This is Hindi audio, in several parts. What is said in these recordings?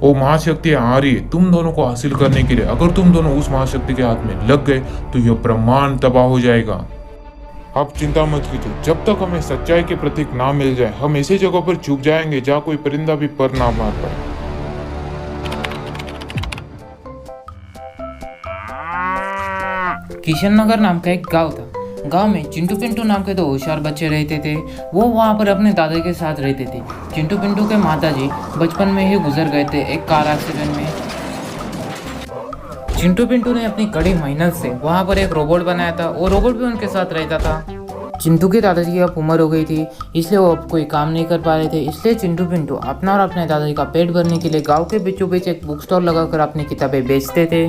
वो महाशक्ति आ रही है तुम दोनों को हासिल करने के लिए। अगर तुम दोनों उस महाशक्ति के हाथ में लग गए तो यह ब्रह्मांड तबाह हो जाएगा। आप चिंता मत कीजिए, जब तक हमें सच्चाई के प्रतीक ना मिल जाए हम ऐसी जगहों पर छुप जाएंगे जहाँ कोई परिंदा भी पर ना मार पाए। किशन नगर नाम का एक गांव था। गांव में चिंटू पिंटू नाम के दो होशियार बच्चे रहते थे। वो वहाँ पर अपने दादा के साथ रहते थे। चिंटू पिंटू के माताजी बचपन में ही गुजर गए थे एक कार एक्सीडेंट में। चिंटू पिंटू ने अपनी कड़ी मेहनत से वहाँ पर एक रोबोट बनाया था। वो रोबोट भी उनके साथ रहता था। चिंटू के दादाजी की अब उम्र हो गई थी, इसलिए वो अब कोई काम नहीं कर पा रहे थे। इसलिए चिंटू पिंटू अपना और अपने दादाजी का पेट भरने के लिए गाँव के बीचों बीच एक बुक स्टॉल लगाकर अपनी किताबें बेचते थे।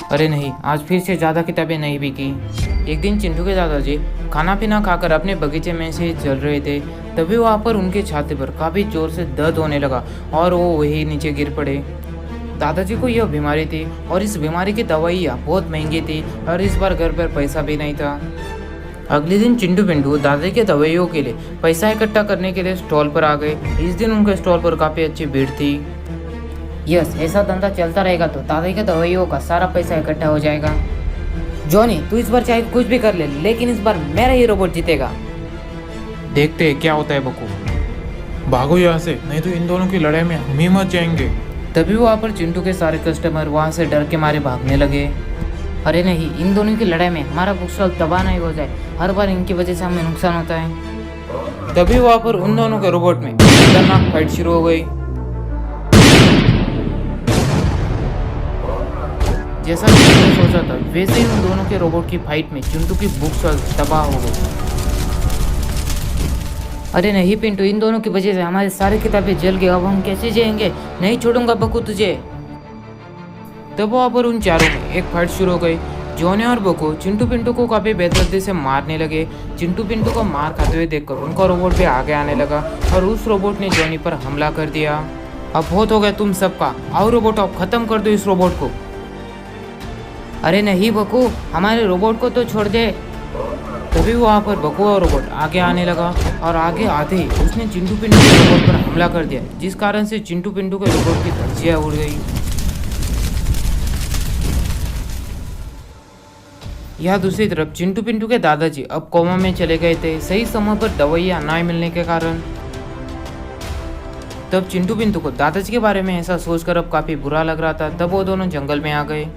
अरे नहीं, आज फिर से ज़्यादा किताबें नहीं बिकी। एक दिन चिंटू के दादाजी खाना पीना खाकर अपने बगीचे में से चल रहे थे। तभी वहाँ पर उनके छाती पर काफ़ी जोर से दर्द होने लगा और वो वही नीचे गिर पड़े। दादाजी को यह बीमारी थी और इस बीमारी की दवाइयाँ बहुत महंगी थी और इस बार घर पर पैसा भी नहीं था। अगले दिन चिंटू पिंटू दादाजी के दवाइयों के लिए पैसा इकट्ठा करने के लिए स्टॉल पर आ गए। इस दिन उनके स्टॉल पर काफ़ी अच्छी भीड़ थी। यस, ऐसा धंधा चलता रहेगा तो दादाजी के दवाइयों का सारा पैसा इकट्ठा हो जाएगा। जॉनी, तू इस बार चाहे कुछ भी कर ले, लेकिन इस बार मेरा ही रोबोट जीतेगा। देखते हैं क्या होता है बकू। भागो यहाँ से, नहीं तो इन दोनों की लड़ाई में हम ही मच जाएंगे। तभी वहाँ पर चिंटू के सारे कस्टमर वहाँ से डर के मारे भागने लगे। अरे नहीं, इन दोनों की लड़ाई में हमारा बुक स्टॉल तबाह नहीं हो जाए। हर बार इनकी वजह से हमें नुकसान होता है। तभी वहाँ पर उन दोनों के रोबोट में खतरनाक फाइट शुरू हो गई। जैसा चिंटू ने सोचा था वैसे ही उन दोनों के रोबोट की फाइट में चिंटू की बुक स्टॉल तबाह हो गई। अरे नहीं पिंटू, इन दोनों की वजह से हमारी सारी किताबें जल गई। अब हम कैसे जाएंगे? नहीं छोड़ूंगा बकू तुझे। तब वहाँ पर उन चारों में एक फाइट शुरू हो गई। जॉनी और बकू चिंटू पिंटू को काफी बेदर्दी से मारने लगे। चिंटू पिंटू को मार खाते हुए देखकर उनका रोबोट भी आगे आने लगा और उस रोबोट ने जॉनी पर हमला कर दिया। अब बहुत हो गया तुम सबका, आओ रोबोट, अब खत्म कर दो इस रोबोट को। अरे नहीं बकू, हमारे रोबोट को तो छोड़ दे। तभी वहाँ पर बकू और रोबोट आगे आने लगा और आगे आते ही उसने चिंटू पिंटू के रोबोट पर हमला कर दिया, जिस कारण से चिंटू पिंटू के रोबोट की धज्जियाँ उड़ गई। यहाँ दूसरी तरफ चिंटू पिंटू के दादाजी अब कोमा में चले गए थे, सही समय पर दवाइयाँ ना मिलने के कारण। तब चिंटू पिंटू को दादाजी के बारे में ऐसा सोचकर अब काफी बुरा लग रहा था। तब वो दोनों जंगल में आ गए।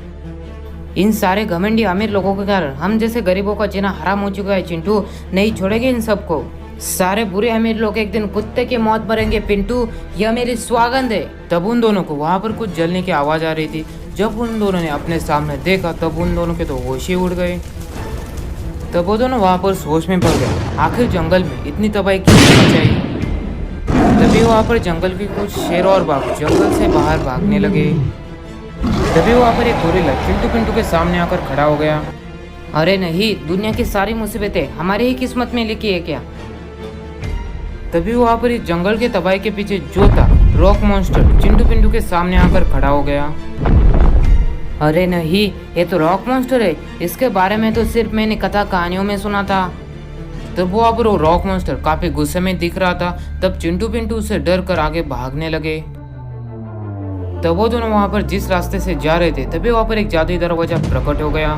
इन सारे घमंडी अमीर लोगों के कारण हम जैसे गरीबों का जीना हराम हो चुका है। चिंटू, नहीं छोड़ेंगे इन सबको। सारे बुरे अमीर लोग एक दिन कुत्ते की मौत मरेंगे पिंटू, यह मेरी सौगंध है। तब उन दोनों को वहाँ पर कुछ जलने की आवाज आ रही थी। जब उन दोनों ने अपने सामने देखा तब उन दोनों के तो होश ही उड़ गए। तब वो दोनों वहाँ पर सोच में पड़ गए, आखिर जंगल में इतनी तबाही क्यों मचाई। तभी वहाँ पर जंगल के कुछ शेर और बाघ जंगल से बाहर भागने लगे। तभी वहाँ पर एक गोरिल्ला चिंटू पिंटू के सामने आकर खड़ा हो गया। अरे नहीं, दुनिया की सारी मुसीबतें हमारी ही किस्मत में लिखी है क्या? तभी वहाँ पर इस जंगल के तबाही के पीछे जो था रॉक मॉन्स्टर चिंटू पिंटू के सामने आकर खड़ा हो गया। अरे नहीं, ये तो रॉक मॉन्स्टर है। इसके बारे में तो सिर्फ मैंने कथा कहानियों में सुना था। तब वहाँ पर वो रॉक मॉन्स्टर काफी गुस्से में दिख रहा था। तब चिंटू पिंटू उससे डर कर आगे भागने लगे। तब वो दोनों वहाँ पर जिस रास्ते से जा रहे थे तभी वहाँ पर एक जादुई दरवाजा प्रकट हो गया।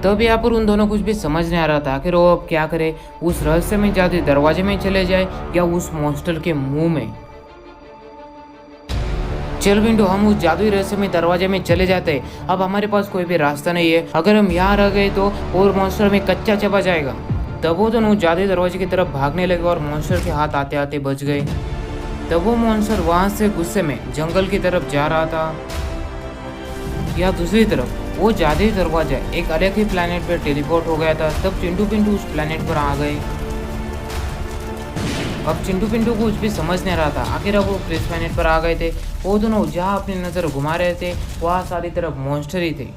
तब यहाँ पर उन दोनों कुछ भी समझ नहीं आ रहा था आखिर वो अब क्या करे। उस रहस्य में जादुई दरवाजे में चले जाए या उस मॉन्स्टर के मुंह में। चल पिंटू, हम उस जादुई रहस्य में दरवाजे में चले जाते हैं। अब हमारे पास कोई भी रास्ता नहीं है। अगर हम यहाँ रह गए तो और मॉन्स्टर में कच्चा चबा जाएगा। तब वो दोनों जादुई दरवाजे की तरफ भागने लगे और मॉन्स्टर के हाथ आते आते बच गए। तब वो मॉन्स्टर वहां से गुस्से में जंगल की तरफ जा रहा था। या दूसरी तरफ वो जादुई दरवाजा एक अलग ही प्लेनेट पर टेलीपोर्ट हो गया था। तब चिंटू पिंटू उस प्लेनेट पर आ गए। अब चिंटू पिंटू को कुछ भी समझ नहीं रहा था आखिर अब वो किस प्लेनेट पर आ गए थे। वो दोनों जहाँ अपनी नज़र घुमा रहे थे वहाँ सारी तरफ मॉन्स्टर ही थे।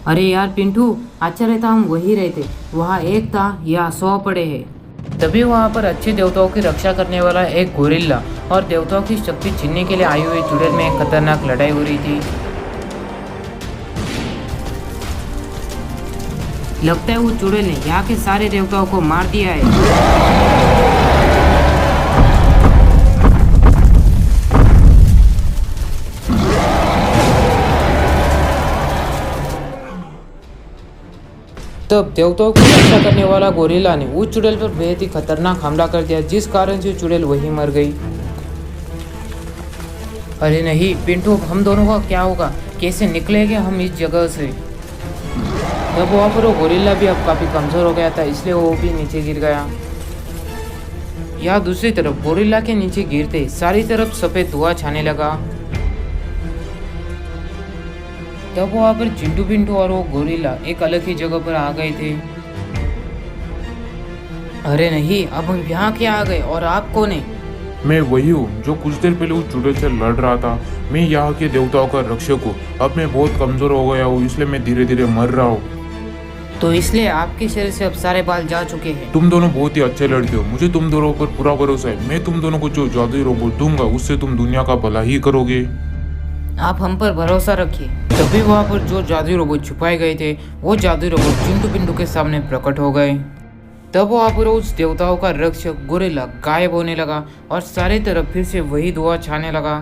अरे यार पिंटू, अच्छा रहता हम वही रहते, वहाँ एक था या 100 पड़े हैं। तभी वहाँ पर अच्छे देवताओं की रक्षा करने वाला एक गोरिल्ला और देवताओं की शक्ति छीनने के लिए आई हुई चुड़ैल में एक खतरनाक लड़ाई हो रही थी। लगता है वो चुड़ैल ने यहाँ के सारे देवताओं को मार दिया है। तब देवताओं की रक्षा करने वाला गोरिल्ला ने उस चुड़ैल पर बेहद ही खतरनाक हमला कर दिया, जिस कारण से चुड़ैल वहीं मर गई। अरे नहीं पिंटू, हम दोनों का क्या होगा, कैसे निकलेंगे हम इस जगह से। तब वहाँ पर वो गोरिल्ला भी अब काफी कमजोर हो गया था, इसलिए वो भी नीचे गिर गया। यहाँ दूसरी तरफ गोरिल्ला के नीचे गिरते सारी तरफ सफेद धुआं छाने लगा। तब वहाँ पर चिंटू पिंटू और वो गोरिल्ला एक अलग ही जगह पर आ गए थे। अरे नहीं, अब हम यहाँ क्या आ गए और आप कौन है? मैं वही हूँ जो कुछ देर पहले उस चुड़ैल से लड़ रहा था। मैं यहाँ के देवताओं का रक्षक हूँ। अब मैं बहुत कमजोर हो गया हूँ, इसलिए मैं धीरे धीरे मर रहा हूँ। तो इसलिए आपके शरीर से अब सारे बाल जा चुके हैं। तुम दोनों बहुत ही अच्छे लड़के हो, मुझे तुम दोनों पर पूरा भरोसा है। मैं तुम दोनों को जो जादुई रोबोट दूंगा उससे तुम दुनिया का भला ही करोगे। आप हम पर भरोसा रखिए। तभी वहाँ पर जो जादुई रोबोट छुपाए गए थे, वो जादुई रोबोट चिंटू पिंटू के सामने प्रकट हो गए। तब वहाँ पर उस देवताओं का रक्षक गोरिल्ला गायब होने लगा और सारी तरफ फिर से वही धुआं छाने लगा।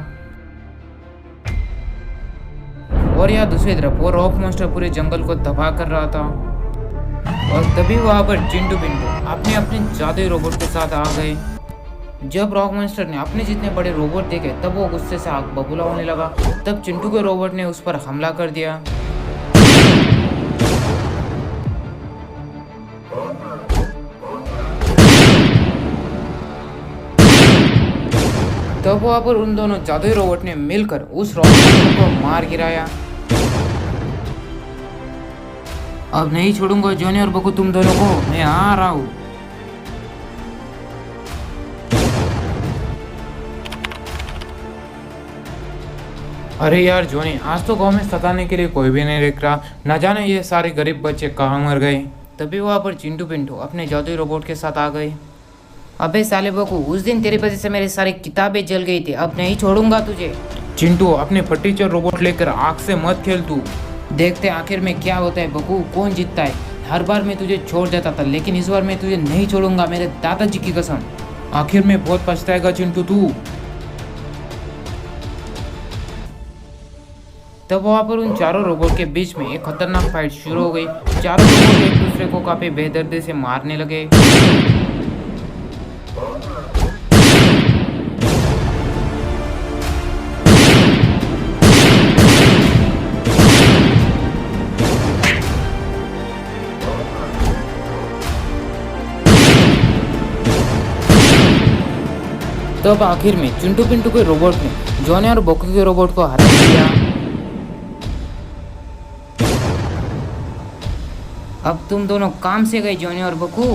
और यहाँ दूसरी तरफ वो रॉक मॉन्स्टर पूरे जंगल को तबाह कर रहा था। और तभी वहाँ पर चिंटू पिंटू अपने अपने जादुई रोबोट के साथ आ गए। जब रॉक मॉन्स्टर ने अपने जितने बड़े रोबोट देखे, तब वो गुस्से से आग बबूला होने लगा। तब चिंटू के रोबोट ने उस पर हमला कर दिया। तब वहाँ पर उन दोनों जादुई रोबोट ने मिलकर उस रॉक मॉन्स्टर को मार गिराया। अब नहीं छोड़ूंगा जॉनी और बकू तुम दोनों को, मैं आ रहा हूँ। अरे यार जॉनी, आज तो गांव में सताने के लिए कोई भी नहीं दिख रहा। न जाने ये सारे गरीब बच्चे कहाँ मर गए। तभी वहाँ पर चिंटू पिंटू अपने जादुई रोबोट के साथ आ गए। अबे साले बकू, उस दिन तेरी वजह से मेरी सारी किताबें जल गई थी, अब नहीं छोड़ूंगा तुझे। चिंटू, अपने फटीचर रोबोट लेकर आग से मत खेल तू। देखते आखिर में क्या होता है बकू, कौन जीतता है। हर बार मैं तुझे छोड़ देता था, लेकिन इस बार मैं तुझे नहीं छोड़ूंगा, मेरे दादाजी की कसम। आखिर में बहुत पछताएगा चिंटू तू। तब वहाँ पर उन चारों रोबोट के बीच में एक खतरनाक फाइट शुरू हो गई। चारों रोबोट एक दूसरे को काफी बेदर्दी से मारने लगे। तब आखिर में चिंटू पिंटू के रोबोट ने जॉनी और बकू के रोबोट को हरा दिया। अब तुम दोनों काम से गए जॉनी और बकू।